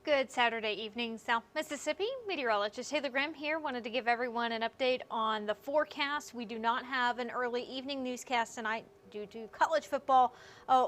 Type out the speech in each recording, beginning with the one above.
Good Saturday evening, South Mississippi. Meteorologist Taylor Graham here. Wanted to give everyone an update on the forecast. We do not have an early evening newscast tonight due to college football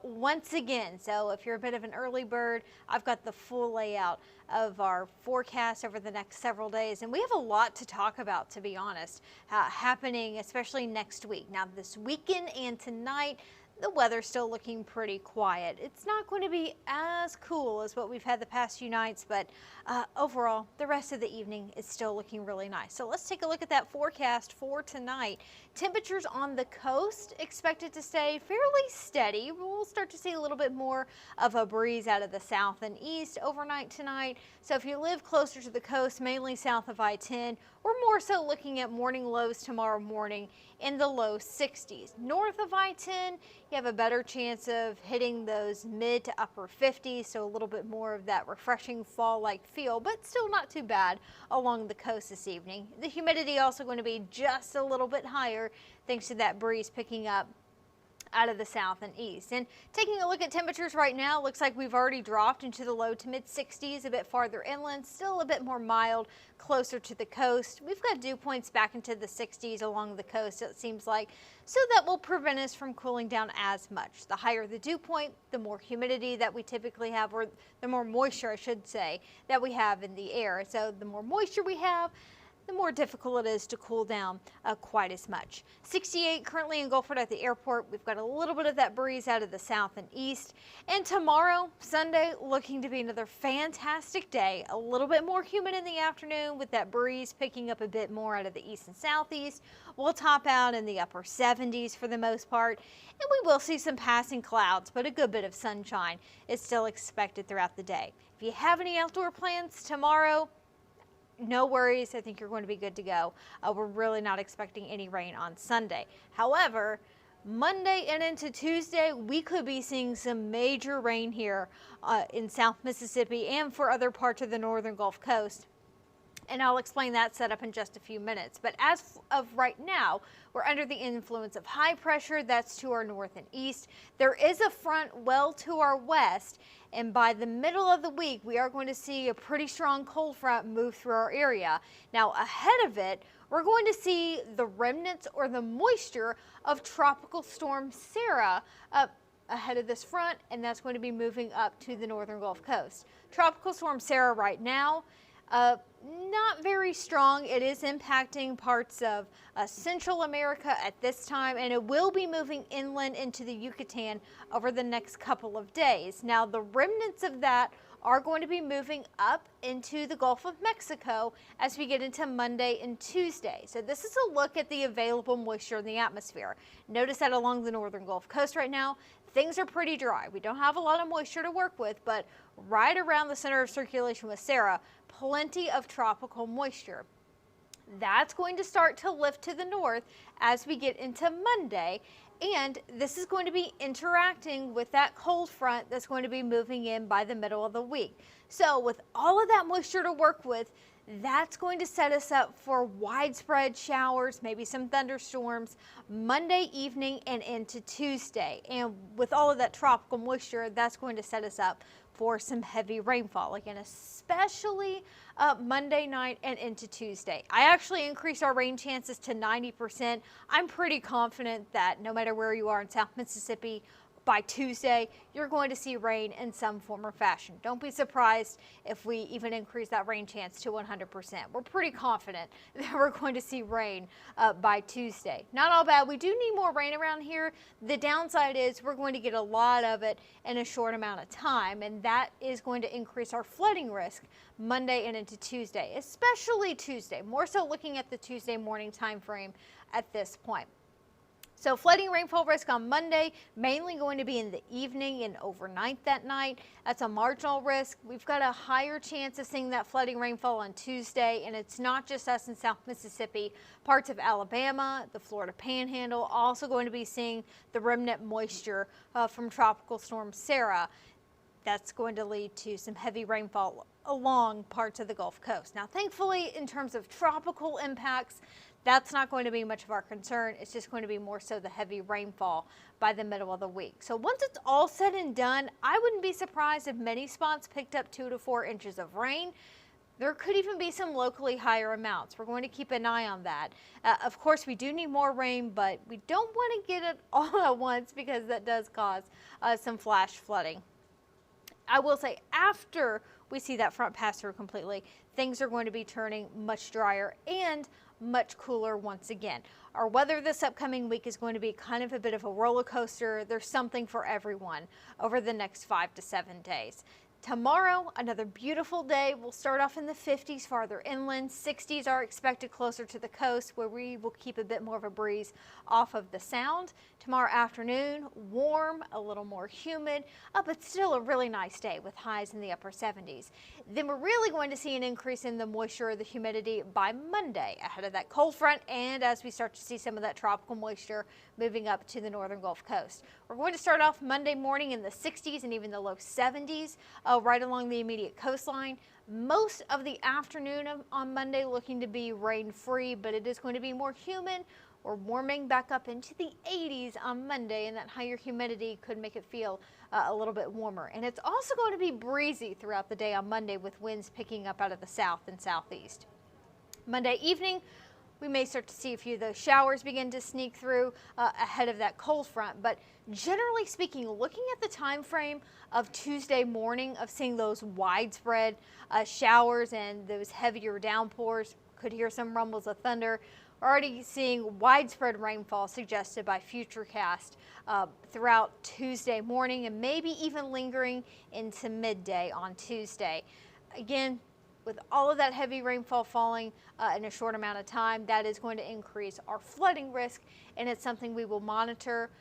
once again. So if you're a bit of an early bird, I've got the full layout of our forecast over the next several days. And we have a lot to talk about, to be honest, happening especially next week. Now this weekend and tonight, the weather's still looking pretty quiet. It's not going to be as cool as what we've had the past few nights, but overall, the rest of the evening is still looking really nice. So let's take a look at that forecast for tonight. Temperatures on the coast expected to stay fairly steady. We'll start to see a little bit more of a breeze out of the south and east overnight tonight. So if you live closer to the coast, mainly south of I-10, we're more so looking at morning lows tomorrow morning in the low 60s. North of I-10, you have a better chance of hitting those mid to upper 50s, so a little bit more of that refreshing fall-like feel, but still not too bad along the coast this evening. The humidity also going to be just a little bit higher thanks to that breeze picking up out of the south and east. And taking a look at temperatures right now, looks like we've already dropped into the low to mid 60s, a bit farther inland, still a bit more mild closer to the coast. We've got dew points back into the 60s along the coast, it seems like, so that will prevent us from cooling down as much. The higher the dew point, the more humidity that we typically have, or the more moisture, I should say, that we have in the air. So the more moisture we have, the more difficult it is to cool down quite as much. 68 currently in Gulfport at the airport. We've got a little bit of that breeze out of the south and east. And tomorrow, Sunday, looking to be another fantastic day. A little bit more humid in the afternoon with that breeze picking up a bit more out of the east and southeast. We'll top out in the upper 70s for the most part. And we will see some passing clouds, but a good bit of sunshine is still expected throughout the day. If you have any outdoor plans tomorrow, no worries, I think you're going to be good to go. We're really not expecting any rain on Sunday. However, Monday and into Tuesday, we could be seeing some major rain here in South Mississippi and for other parts of the northern Gulf Coast. And I'll explain that setup in just a few minutes. But as of right now, we're under the influence of high pressure. That's to our north and east. There is a front well to our west. And by the middle of the week, we are going to see a pretty strong cold front move through our area. Now, ahead of it, we're going to see the remnants or the moisture of Tropical Storm Sarah ahead of this front, and that's going to be moving up to the northern Gulf Coast. Tropical Storm Sarah right now, not very strong. It is impacting parts of Central America at this time, and it will be moving inland into the Yucatan over the next couple of days. Now, the remnants of that are going to be moving up into the Gulf of Mexico as we get into Monday and Tuesday. So this is a look at the available moisture in the atmosphere. Notice that along the northern Gulf Coast right now, things are pretty dry. We don't have a lot of moisture to work with, but right around the center of circulation with Sarah, plenty of tropical moisture. That's going to start to lift to the north as we get into Monday, and this is going to be interacting with that cold front that's going to be moving in by the middle of the week. So with all of that moisture to work with, that's going to set us up for widespread showers, maybe some thunderstorms Monday evening and into Tuesday. And with all of that tropical moisture, that's going to set us up for some heavy rainfall, again, especially Monday night and into Tuesday. I actually increased our rain chances to 90%. I'm pretty confident that no matter where you are in South Mississippi, by Tuesday, you're going to see rain in some form or fashion. Don't be surprised if we even increase that rain chance to 100%. We're pretty confident that we're going to see rain by Tuesday. Not all bad. We do need more rain around here. The downside is we're going to get a lot of it in a short amount of time, and that is going to increase our flooding risk Monday and into Tuesday, especially Tuesday, more so looking at the Tuesday morning time frame at this point. So flooding rainfall risk on Monday, mainly going to be in the evening and overnight that night. That's a marginal risk. We've got a higher chance of seeing that flooding rainfall on Tuesday, and it's not just us in South Mississippi. Parts of Alabama, the Florida Panhandle, also going to be seeing the remnant moisture from Tropical Storm Sarah. That's going to lead to some heavy rainfall along parts of the Gulf Coast. Now, thankfully, in terms of tropical impacts, That's not going to be much of our concern. It's just going to be more so the heavy rainfall by the middle of the week. So once it's all said and done, I wouldn't be surprised if many spots picked up 2 to 4 inches of rain. There could even be some locally higher amounts. We're going to keep an eye on that. Of course, we do need more rain, but we don't want to get it all at once because that does cause some flash flooding. I will say after we see that front pass through completely, things are going to be turning much drier and much cooler once again. Our weather this upcoming week is going to be kind of a bit of a roller coaster. There's something for everyone over the next 5 to 7 days. Tomorrow, another beautiful day. We'll start off in the 50s farther inland. 60s are expected closer to the coast where we will keep a bit more of a breeze off of the sound. Tomorrow afternoon, warm, a little more humid, but still a really nice day with highs in the upper 70s. Then we're really going to see an increase in the moisture or the humidity by Monday ahead of that cold front and as we start to see some of that tropical moisture moving up to the northern Gulf Coast. We're going to start off Monday morning in the 60s and even the low 70s right along the immediate coastline. Most of the afternoon on Monday looking to be rain-free, but it is going to be more humid. We're warming back up into the 80s on Monday, and that higher humidity could make it feel a little bit warmer. And it's also going to be breezy throughout the day on Monday with winds picking up out of the south and southeast. Monday evening, we may start to see a few of those showers begin to sneak through ahead of that cold front. But generally speaking, looking at the time frame of Tuesday morning of seeing those widespread showers and those heavier downpours, could hear some rumbles of thunder. We're already seeing widespread rainfall suggested by Futurecast throughout Tuesday morning and maybe even lingering into midday on Tuesday. Again, with all of that heavy rainfall falling in a short amount of time, that is going to increase our flooding risk, and it's something we will monitor.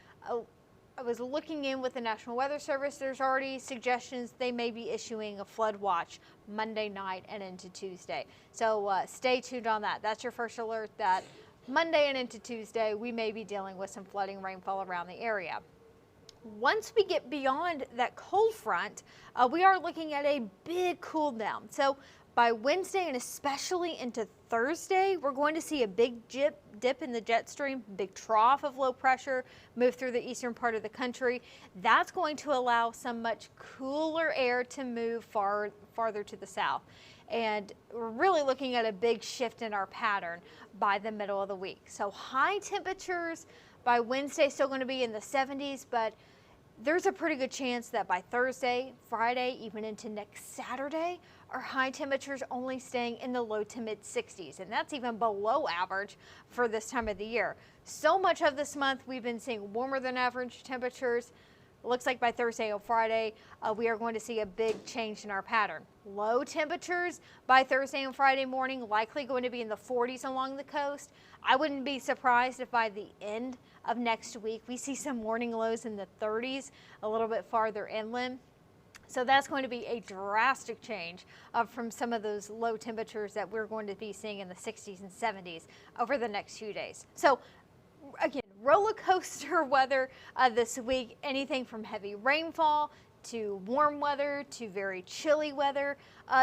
I was looking in with the National Weather Service. There's already suggestions they may be issuing a flood watch Monday night and into Tuesday. So stay tuned on that. That's your first alert that Monday and into Tuesday, we may be dealing with some flooding rainfall around the area. Once we get beyond that cold front, we are looking at a big cool down. So by Wednesday and especially into Thursday, we're going to see a big dip in the jet stream, big trough of low pressure move through the eastern part of the country. That's going to allow some much cooler air to move farther to the south. And we're really looking at a big shift in our pattern by the middle of the week. So high temperatures by Wednesday still going to be in the 70s, but there's a pretty good chance that by Thursday, Friday, even into next Saturday, our high temperatures only staying in the low to mid 60s, and that's even below average for this time of the year. So much of this month we've been seeing warmer than average temperatures. It looks like by Thursday or Friday, we are going to see a big change in our pattern. Low temperatures by Thursday and Friday morning, likely going to be in the 40s along the coast. I wouldn't be surprised if by the end of next week, we see some morning lows in the 30s, a little bit farther inland. So that's going to be a drastic change from some of those low temperatures that we're going to be seeing in the 60s and 70s over the next few days. So again, roller coaster weather this week, anything from heavy rainfall to warm weather to very chilly weather.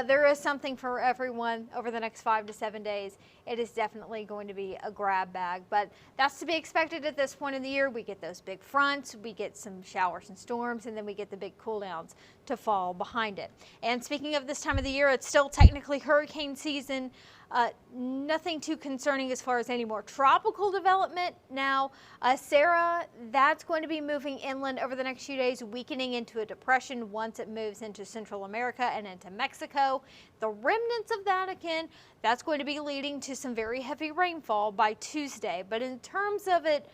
There is something for everyone over the next 5 to 7 days. It is definitely going to be a grab bag, but that's to be expected at this point in the year. We get those big fronts, we get some showers and storms, and then we get the big cool downs to fall behind it. And speaking of this time of the year, it's still technically hurricane season. Nothing too concerning as far as any more tropical development. Now, Sarah, that's going to be moving inland over the next few days, weakening into a depression once it moves into Central America and into Mexico. The remnants of that, again, that's going to be leading to some very heavy rainfall by Tuesday. But in terms of it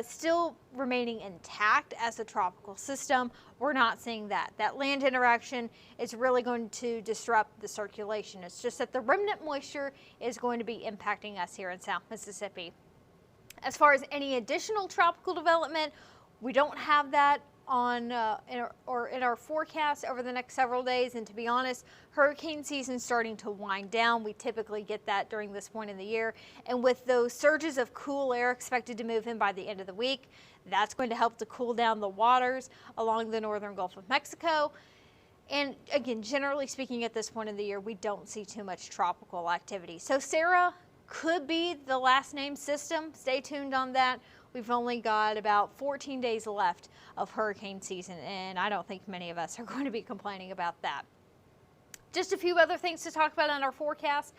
still remaining intact as a tropical system, we're not seeing that. That land interaction is really going to disrupt the circulation. It's just that the remnant moisture is going to be impacting us here in South Mississippi. As far as any additional tropical development, we don't have that on in our forecast over the next several days. And to be honest, hurricane season starting to wind down. We typically get that during this point in the year. And with those surges of cool air expected to move in by the end of the week, that's going to help to cool down the waters along the northern Gulf of Mexico. And again, generally speaking, at this point in the year, we don't see too much tropical activity. So Sarah, could be the last name system. Stay tuned on that. We've only got about 14 days left of hurricane season, and I don't think many of us are going to be complaining about that. Just a few other things to talk about on our forecast.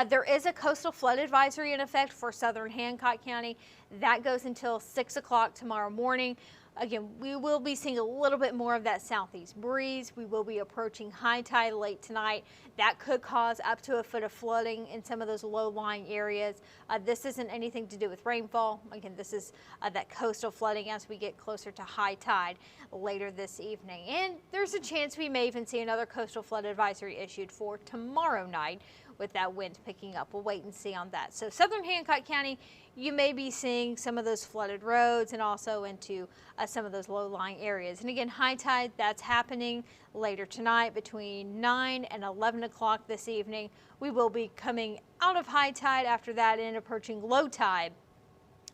There is a coastal flood advisory in effect for southern Hancock County. That goes until 6 o'clock tomorrow morning. Again, we will be seeing a little bit more of that southeast breeze. We will be approaching high tide late tonight. That could cause up to a foot of flooding in some of those low-lying areas. This isn't anything to do with rainfall. Again, this is that coastal flooding as we get closer to high tide later this evening. And there's a chance we may even see another coastal flood advisory issued for tomorrow night with that wind picking up. We'll wait and see on that. So southern Hancock County, you may be seeing some of those flooded roads and also into some of those low-lying areas. And again, high tide, that's happening later tonight between 9 and 11 o'clock this evening. We will be coming out of high tide after that and approaching low tide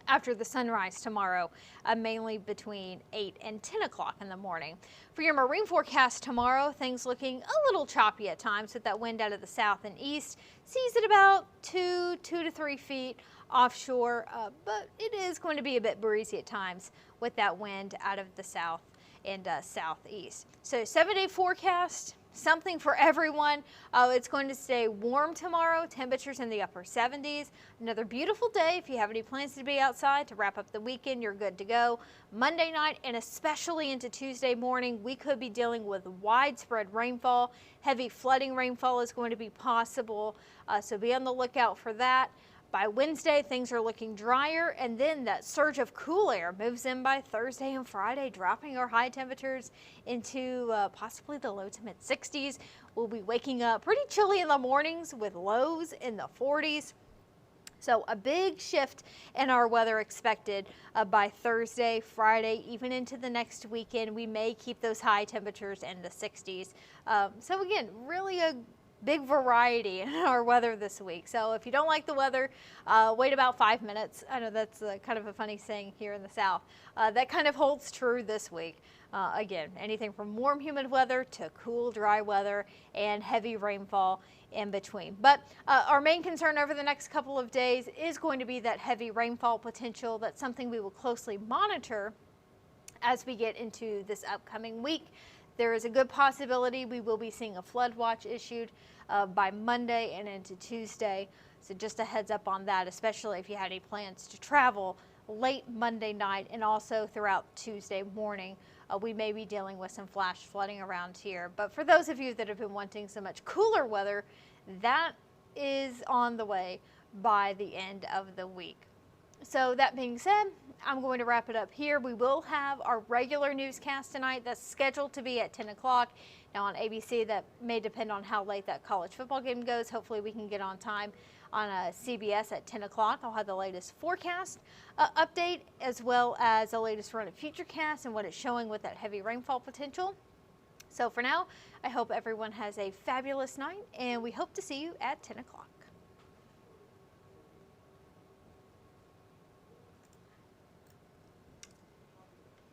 after the sunrise tomorrow, mainly between 8 and 10 o'clock in the morning. For your marine forecast tomorrow, things looking a little choppy at times with that wind out of the south and east. Seas at about 2 to 3 feet offshore, but it is going to be a bit breezy at times with that wind out of the south and southeast. So 7-day forecast, something for everyone. It's going to stay warm tomorrow, temperatures in the upper 70s. Another beautiful day. If you have any plans to be outside to wrap up the weekend, you're good to go. Monday night and especially into Tuesday morning, we could be dealing with widespread rainfall. Heavy flooding rainfall is going to be possible, so be on the lookout for that. By Wednesday, things are looking drier, and then that surge of cool air moves in by Thursday and Friday, dropping our high temperatures into possibly the low to mid 60s. We'll be waking up pretty chilly in the mornings with lows in the 40s. So a big shift in our weather expected by Thursday, Friday, even into the next weekend. We may keep those high temperatures in the 60s. So again, really a big variety in our weather this week. So if you don't like the weather, wait about 5 minutes. I know that's kind of a funny saying here in the South. That kind of holds true this week. Again, anything from warm, humid weather to cool, dry weather and heavy rainfall in between. But our main concern over the next couple of days is going to be that heavy rainfall potential. That's something we will closely monitor as we get into this upcoming week. There is a good possibility we will be seeing a flood watch issued by Monday and into Tuesday. So just a heads up on that, especially if you had any plans to travel late Monday night and also throughout Tuesday morning. We may be dealing with some flash flooding around here. But for those of you that have been wanting so much cooler weather, that is on the way by the end of the week. So that being said, I'm going to wrap it up here. We will have our regular newscast tonight that's scheduled to be at 10 o'clock. Now on ABC, that may depend on how late that college football game goes. Hopefully we can get on time on CBS at 10 o'clock. I'll have the latest forecast update as well as the latest run of Futurecast and what it's showing with that heavy rainfall potential. So for now, I hope everyone has a fabulous night and we hope to see you at 10 o'clock.